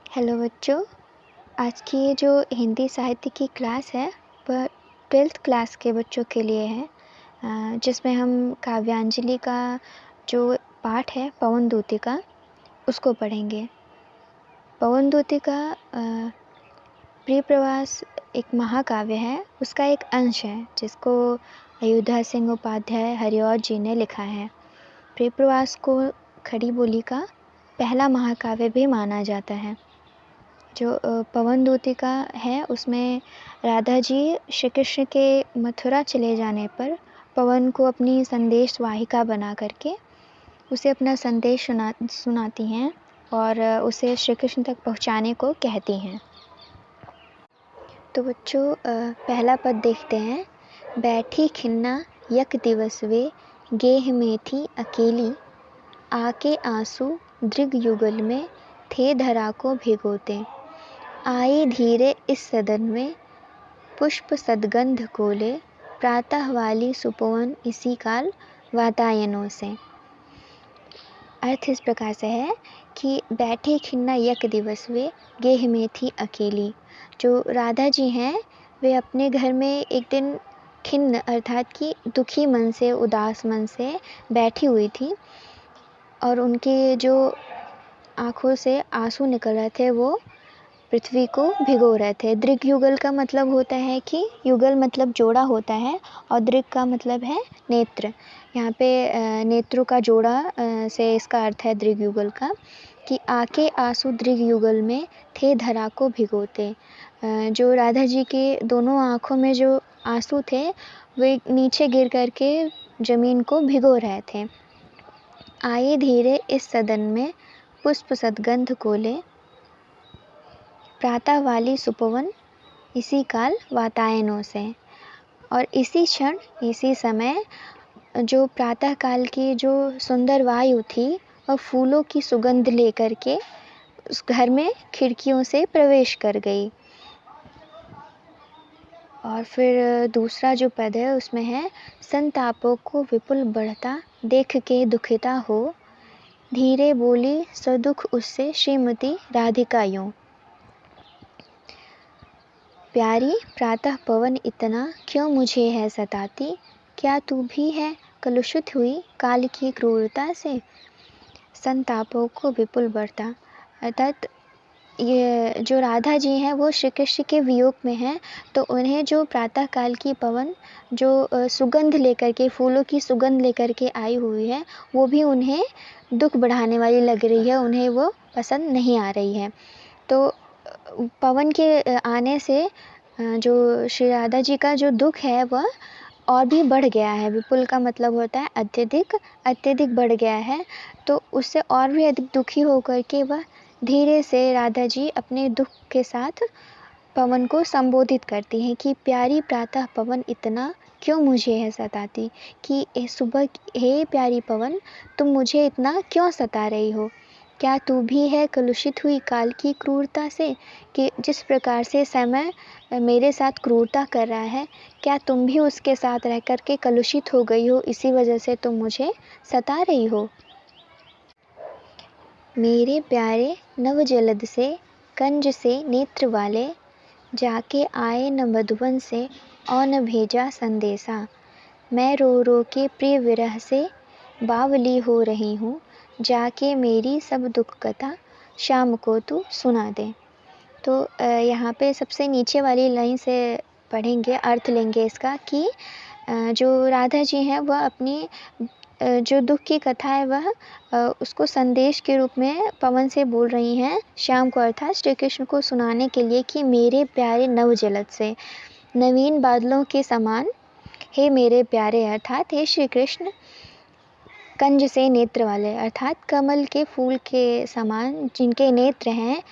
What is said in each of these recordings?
Hello बच्चों। आज की ये जो हिंदी साहित्य की क्लास है वह 12th क्लास के बच्चों के लिए है, जिसमें हम काव्यांजलि का जो पाठ है पवन दूती उसको पढ़ेंगे। पवन दूती का प्रिय प्रवास एक महाकाव्य है, उसका एक अंश है जिसको अयोध्या सिंह उपाध्याय हरिऔर जी ने लिखा है। प्रिय प्रवास को खड़ी बोली का पहला महाकाव्य भी माना जाता है। जो पवन दूती का है उसमें राधा जी श्री कृष्ण के मथुरा चले जाने पर पवन को अपनी संदेश वाहिका बना करके उसे अपना संदेश सुनाती हैं और उसे श्री कृष्ण तक पहुंचाने को कहती हैं। तो बच्चों पहला पद देखते हैं। बैठी खिन्ना यक दिवस वे गेह में थी अकेली, आके आंसू दृग युगल में थे धरा को भिगोते। आई धीरे इस सदन में पुष्प सदगंध कोले, प्रातः वाली सुपवन इसी काल वातायनों से। अर्थ इस प्रकार से है कि बैठी खिन्ना यक दिवस वे गेह में थी अकेली। जो राधा जी हैं वे अपने घर में एक दिन खिन्न अर्थात कि दुखी मन से उदास मन से बैठी हुई थी और उनके जो आँखों से आंसू निकल रहे थे वो पृथ्वी को भिगो रहे थे। दृग युगल का मतलब होता है कि युगल मतलब जोड़ा होता है और दृग का मतलब है नेत्र। यहाँ पे नेत्रों का जोड़ा से इसका अर्थ है दृग युगल का कि आके आंसू दृग युगल में थे धरा को भिगोते। जो राधा जी के दोनों आँखों में जो आंसू थे वे नीचे गिर करके ज़मीन को भिगो रहे थे। आए धीरे इस सदन में पुष्प सदगंध कोले, प्रातः वाली सुपवन इसी काल वातायनों से। और इसी क्षण इसी समय जो प्रातः काल की जो सुंदर वायु थी वह फूलों की सुगंध लेकर के उस घर में खिड़कियों से प्रवेश कर गई। और फिर दूसरा जो पद है उसमें है संतापों को विपुल बढ़ता देख के दुखिता हो, धीरे बोली सदुख उससे श्रीमती राधिका यूं। प्यारी प्रातः पवन इतना क्यों मुझे है सताती, क्या तू भी है कलुषित हुई काल की क्रूरता से। संतापों को विपुल बढ़ता अर्थात ये जो राधा जी हैं वो श्री कृष्ण के वियोग में हैं, तो उन्हें जो प्रातः काल की पवन जो सुगंध लेकर के फूलों की सुगंध लेकर के आई हुई है वो भी उन्हें दुख बढ़ाने वाली लग रही है, उन्हें वो पसंद नहीं आ रही है। तो पवन के आने से जो श्री राधा जी का जो दुख है वह और भी बढ़ गया है। विपुल का मतलब होता है अत्यधिक, अत्यधिक बढ़ गया है। तो उससे और भी अधिक दुखी होकर के वह धीरे से राधा जी अपने दुख के साथ पवन को संबोधित करती हैं कि प्यारी प्रातः पवन इतना क्यों मुझे है सताती, कि सुबह हे प्यारी पवन तुम मुझे इतना क्यों सता रही हो। क्या तू भी है कलुषित हुई काल की क्रूरता से, कि जिस प्रकार से समय मेरे साथ क्रूरता कर रहा है क्या तुम भी उसके साथ रह कर के कलुषित हो गई हो, इसी वजह से तुम मुझे सता रही हो। मेरे प्यारे नव जलद से कंज से नेत्र वाले, जाके आए न मधुबन से और न भेजा संदेशा। मैं रो रो के प्रिय विरह से बावली हो रही हूँ, जाके मेरी सब दुख कथा शाम को तू सुना दे। तो यहाँ पे सबसे नीचे वाली लाइन से पढ़ेंगे, अर्थ लेंगे इसका कि जो राधा जी हैं वह अपनी जो दुख की कथा है वह उसको संदेश के रूप में पवन से बोल रही हैं श्याम को अर्थात श्री कृष्ण को सुनाने के लिए कि मेरे प्यारे नव जलद से, नवीन बादलों के समान हे मेरे प्यारे अर्थात हे श्री कृष्ण, कंज से नेत्र वाले अर्थात कमल के फूल के समान जिनके नेत्र हैं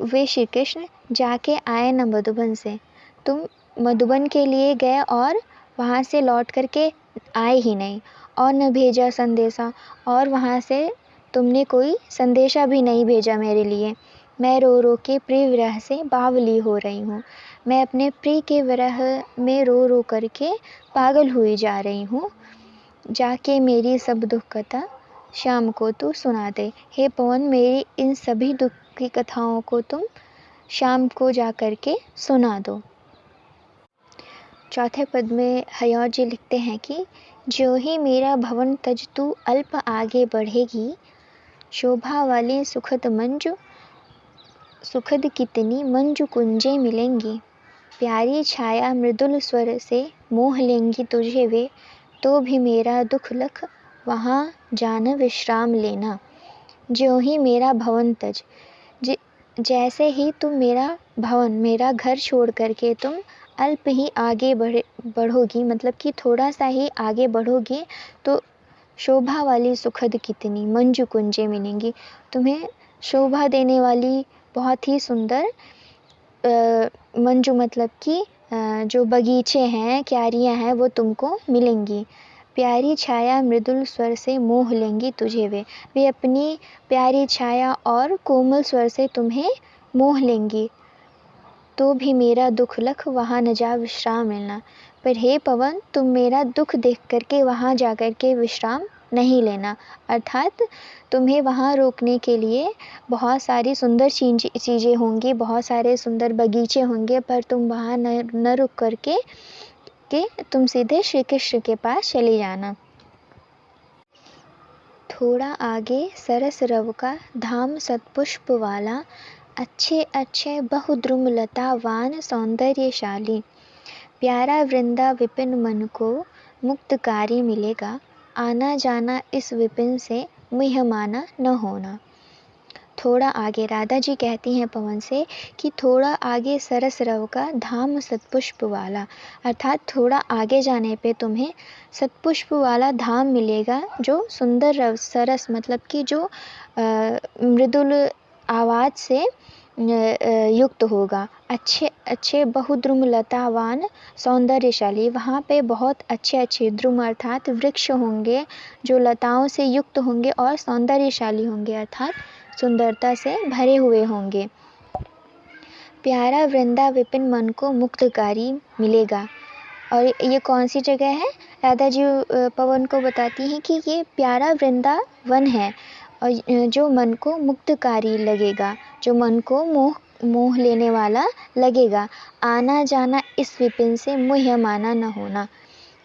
वे श्री कृष्ण, जाके आए न मधुबन से, तुम मधुबन के लिए गए और वहाँ से लौट कर के आए ही नहीं, और न भेजा संदेशा और वहाँ से तुमने कोई संदेशा भी नहीं भेजा मेरे लिए। मैं रो रो के प्रिय विरह से बावली हो रही हूँ, मैं अपने प्रिय के विरह में रो रो करके पागल हुई जा रही हूँ। जाके मेरी सब दुख कथा शाम को तू सुना दे। हे पवन, मेरी इन सभी दुख की कथाओं को तुम शाम को जा कर के सुना दो। चौथे पद में हयौर जी लिखते हैं कि ज्यों ही मेरा भवन तज तू अल्प आगे बढ़ेगी, शोभा वाली सुखद कितनी मंजू कुंजें मिलेंगी। प्यारी छाया मृदुल स्वर से मोह लेंगी तुझे वे, तो भी मेरा दुख लख वहाँ जान विश्राम लेना। ज्यों ही मेरा भवन तज, जैसे ही तुम मेरा भवन, मेरा घर छोड़ करके तुम अल्प ही आगे बढ़ोगी, मतलब कि थोड़ा सा ही आगे बढ़ोगी, तो शोभा वाली सुखद कितनी मंजू कुंजें मिलेंगी। तुम्हें शोभा देने वाली बहुत ही सुंदर मंजू मतलब कि जो बगीचे हैं, क्यारियां हैं, वो तुमको मिलेंगी। प्यारी छाया मृदुल स्वर से मोह लेंगी तुझे वे अपनी प्यारी छाया और कोमल स्वर से तुम्हें मोह लेंगी। तो भी मेरा दुख लख वहाँ न जा विश्राम लेना। पर हे पवन, तुम मेरा दुख देख करके वहाँ जा कर के विश्राम नहीं लेना, अर्थात तुम्हें वहाँ रोकने के लिए बहुत सारी सुंदर चीज़ें होंगी, बहुत सारे सुंदर बगीचे होंगे, पर तुम वहाँ न रुक करके तुम सीधे श्री कृष्ण के पास चले जाना। थोड़ा आगे सरस रव का धाम सतपुष्प वाला, अच्छे अच्छे बहुद्रुम लतावान सौंदर्यशाली। प्यारा वृंदा विपिन मन को मुक्तकारी मिलेगा, आना जाना इस विपिन से मुह माना न होना। थोड़ा आगे राधा जी कहती हैं पवन से कि थोड़ा आगे सरस रव का धाम सतपुष्प वाला, अर्थात थोड़ा आगे जाने पे तुम्हें सतपुष्प वाला धाम मिलेगा, जो सुंदर रव, सरस मतलब कि जो मृदुल आवाज़ से युक्त होगा। अच्छे अच्छे बहुद्रुम लतावान सौंदर्यशाली, वहाँ पे बहुत अच्छे अच्छे द्रुम अर्थात वृक्ष होंगे जो लताओं से युक्त होंगे और सौंदर्यशाली होंगे, अर्थात सुंदरता से भरे हुए होंगे। प्यारा वृंदा विपिन मन को मुक्तकारी मिलेगा। और ये कौन सी जगह है? राधा जी पवन को बताती हैं कि ये प्यारा वृंदावन है और जो मन को मुक्तकारी लगेगा, जो मन को मोह लेने वाला लगेगा। आना जाना इस विपिन से मुह्य माना न होना।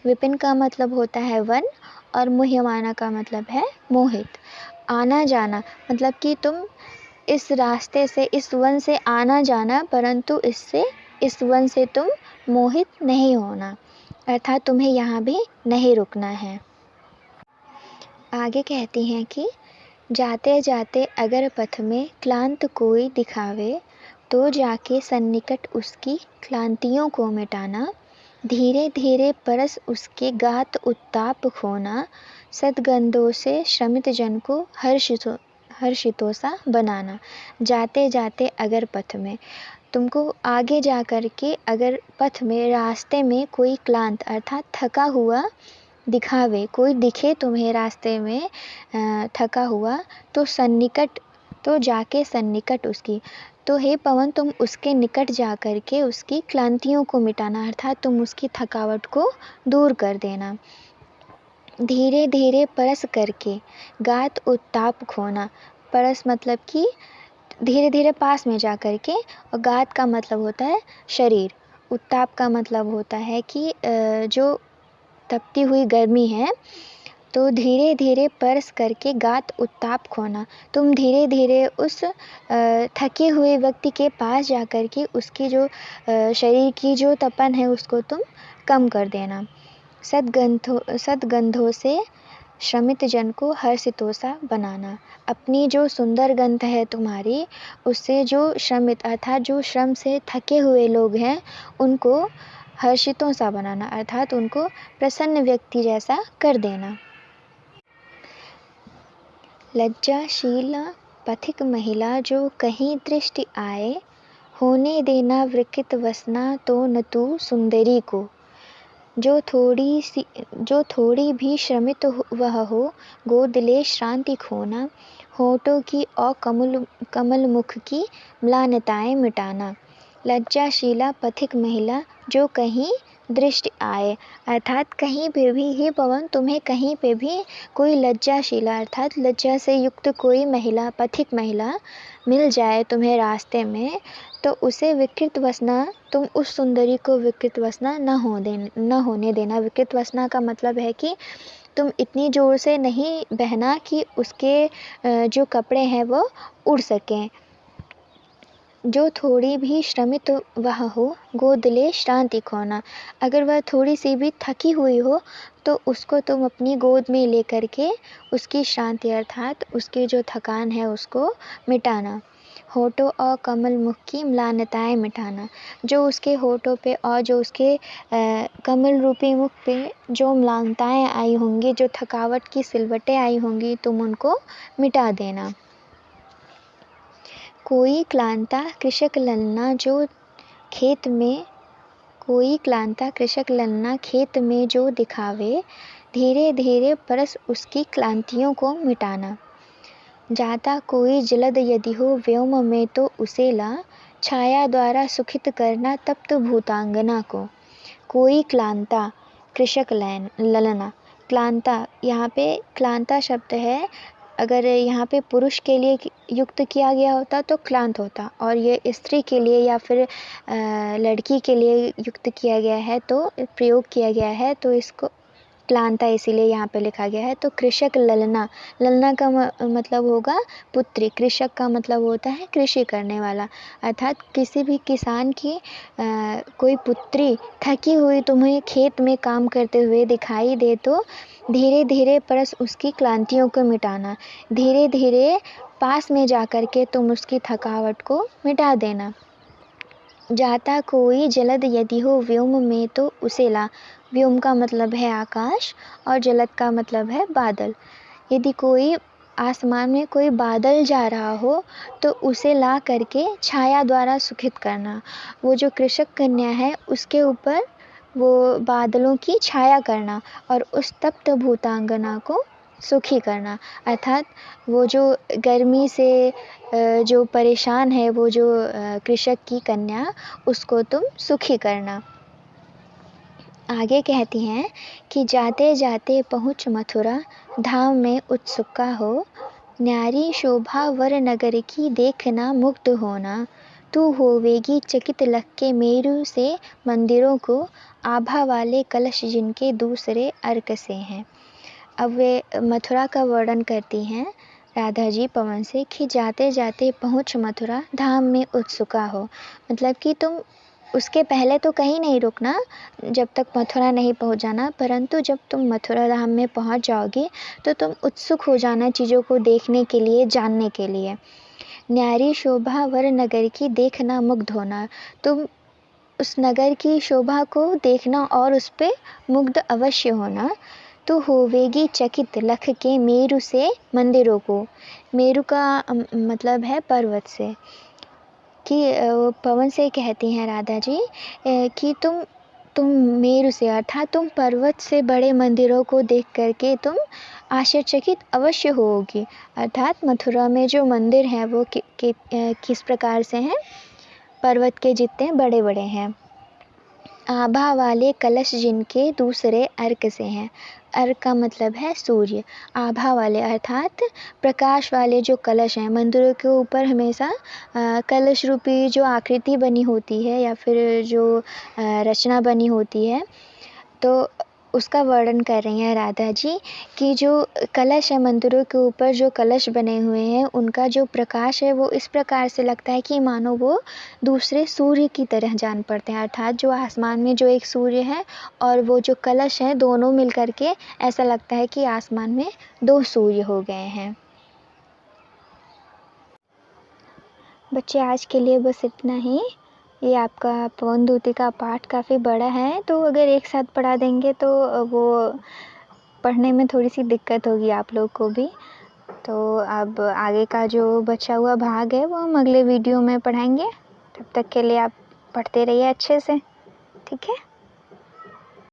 विपिन का मतलब होता है वन और मुह्य माना का मतलब है मोहित। आना जाना मतलब कि तुम इस रास्ते से, इस वन से आना जाना, परंतु इस वन से तुम मोहित नहीं होना, अर्थात तुम्हें यहाँ भी नहीं रुकना है। आगे कहती हैं कि जाते जाते अगर पथ में क्लांत कोई दिखावे, तो जाके सन्निकट उसकी क्लांतियों को मिटाना। धीरे धीरे परस उसके गात उत्ताप खोना, सद्गंधों से श्रमित जन को हर्षितों सा बनाना। जाते जाते अगर पथ में, तुमको आगे जा कर के अगर पथ में, रास्ते में कोई क्लांत अर्थात थका हुआ दिखावे, कोई दिखे तुम्हें रास्ते में थका हुआ, तो सन्निकट, तो जाके सन्निकट उसकी, तो हे पवन तुम उसके निकट जा कर के उसकी क्लांतियों को मिटाना, अर्थात तुम उसकी थकावट को दूर कर देना। धीरे धीरे परस करके गात उत्ताप खोना, परस मतलब कि धीरे धीरे पास में जा कर के, और गात का मतलब होता है शरीर, उत्ताप का मतलब होता है कि जो तपती हुई गर्मी है, तो धीरे धीरे परस करके गात उत्ताप खोना, तुम धीरे धीरे उस थके हुए व्यक्ति के पास जा कर के उसकी जो शरीर की जो तपन है उसको तुम कम कर देना। सद्गंधों से श्रमित जन को हर्षितोषा बनाना, अपनी जो सुंदर गंध है तुम्हारी, उससे जो श्रमित अर्थात जो श्रम से थके हुए लोग हैं उनको हर्षितों सा बनाना, अर्थात उनको प्रसन्न व्यक्ति जैसा कर देना। लज्जाशील पथिक महिला जो कहीं दृष्टि आए, होने देना विकृत वसना तो न तू सुंदरी को। जो थोड़ी भी श्रमित वह हो, गोद ले श्रांति खोना, होठों की और कमल मुख की म्लानताएं मिटाना। लज्जाशीला पथिक महिला जो कहीं दृष्टि आए, अर्थात कहीं पे भी हे पवन तुम्हें कहीं पे भी कोई लज्जाशीला अर्थात लज्जा से युक्त कोई महिला पथिक महिला मिल जाए तुम्हें रास्ते में, तो उसे विकृत वसना, तुम उस सुंदरी को विकृत वसना न होने देना। विकृत वसना का मतलब है कि तुम इतनी ज़ोर से नहीं बहना कि उसके जो कपड़े हैं वो उड़ सकें। जो थोड़ी भी श्रमित वह हो गोद ले श्रांति खोना, अगर वह थोड़ी सी भी थकी हुई हो तो उसको तुम अपनी गोद में ले कर के उसकी श्रांति अर्थात उसकी जो थकान है उसको मिटाना। होठों और कमल मुख की म्लानताएं मिटाना, जो उसके होठों पे और जो उसके कमल रूपी मुख पे जो म्लानताएं आई होंगी, जो थकावट की सिलवटें आई होंगी, तुम उनको मिटा देना। कोई क्लांता कृषक ललना जो खेत में कोई क्लांता कृषक ललना खेत में जो दिखावे, धीरे धीरे परस उसकी क्लांतियों को मिटाना। जाता कोई जलद यदि हो व्योम में तो उसे ला, छाया द्वारा सुखित करना तप्त भूतांगना को। कोई क्लांता कृषक ललना, क्लांता यहाँ पे क्लांता शब्द है, अगर यहाँ पे पुरुष के लिए युक्त किया गया होता तो क्लांत होता, और ये स्त्री के लिए या फिर लड़की के लिए युक्त किया गया है तो प्रयोग किया गया है, तो इसको क्लांता इसीलिए यहाँ पे लिखा गया है। तो कृषक ललना, ललना का मतलब होगा पुत्री, कृषक का मतलब होता है कृषि करने वाला, अर्थात किसी भी किसान की कोई पुत्री थकी हुई तुम्हें खेत में काम करते हुए दिखाई दे तो धीरे धीरे परस उसकी क्लांतियों को मिटाना, धीरे धीरे पास में जा कर के तुम उसकी थकावट को मिटा देना। जाता कोई जलद यदि हो व्योम में तो उसे ला, व्योम का मतलब है आकाश और जलद का मतलब है बादल। यदि कोई आसमान में कोई बादल जा रहा हो तो उसे ला करके छाया द्वारा सुखित करना, वो जो कृषक कन्या है उसके ऊपर वो बादलों की छाया करना और उस तप्त भूतांगना को सुखी करना, अर्थात वो जो गर्मी से जो परेशान है वो जो कृषक की कन्या, उसको तुम सुखी करना। आगे कहती हैं कि जाते जाते पहुँच मथुरा धाम में उत्सुका हो, न्यारी शोभा वर नगर की देखना मुग्ध होना, तू होवेगी चकित लख के मेरु से मंदिरों को, आभा वाले कलश जिनके दूसरे अर्क से हैं। अब वे मथुरा का वर्णन करती हैं राधा जी पवन से कि जाते जाते पहुँच मथुरा धाम में उत्सुका हो, मतलब कि तुम उसके पहले तो कहीं नहीं रुकना जब तक मथुरा नहीं पहुंच जाना, परंतु जब तुम मथुरा धाम में पहुंच जाओगे तो तुम उत्सुक हो जाना चीज़ों को देखने के लिए, जानने के लिए। न्यारी शोभा वर नगर की देखना मुग्ध होना, तुम उस नगर की शोभा को देखना और उस पर मुग्ध अवश्य होना। तो होवेगी चकित लख के मेरु से मंदिरों को, मेरु का मतलब है पर्वत से, कि पवन से कहती हैं राधा जी कि तुम मेरु से अर्थात तुम पर्वत से बड़े मंदिरों को देख करके तुम आश्चर्यचकित अवश्य होगी, अर्थात मथुरा में जो मंदिर हैं वो किस प्रकार से हैं, पर्वत के जितने बड़े बड़े हैं। आभा वाले कलश जिनके दूसरे अर्क से हैं, अर्क का मतलब है सूर्य, आभा वाले अर्थात प्रकाश वाले जो कलश हैं, मंदिरों के ऊपर हमेशा कलश रूपी जो आकृति बनी होती है या फिर जो रचना बनी होती है, तो उसका वर्णन कर रही हैं राधा जी कि जो कलश है, मंदिरों के ऊपर जो कलश बने हुए हैं उनका जो प्रकाश है वो इस प्रकार से लगता है कि मानो वो दूसरे सूर्य की तरह जान पड़ते हैं, अर्थात जो आसमान में जो एक सूर्य है और वो जो कलश है दोनों मिल करके ऐसा लगता है कि आसमान में दो सूर्य हो गए हैं। बच्चे आज के लिए बस इतना ही। ये आपका पवन दूती का पाठ काफ़ी बड़ा है, तो अगर एक साथ पढ़ा देंगे तो वो पढ़ने में थोड़ी सी दिक्कत होगी आप लोग को भी। तो अब आगे का जो बचा हुआ भाग है वो हम अगले वीडियो में पढ़ाएंगे। तब तक के लिए आप पढ़ते रहिए अच्छे से, ठीक है।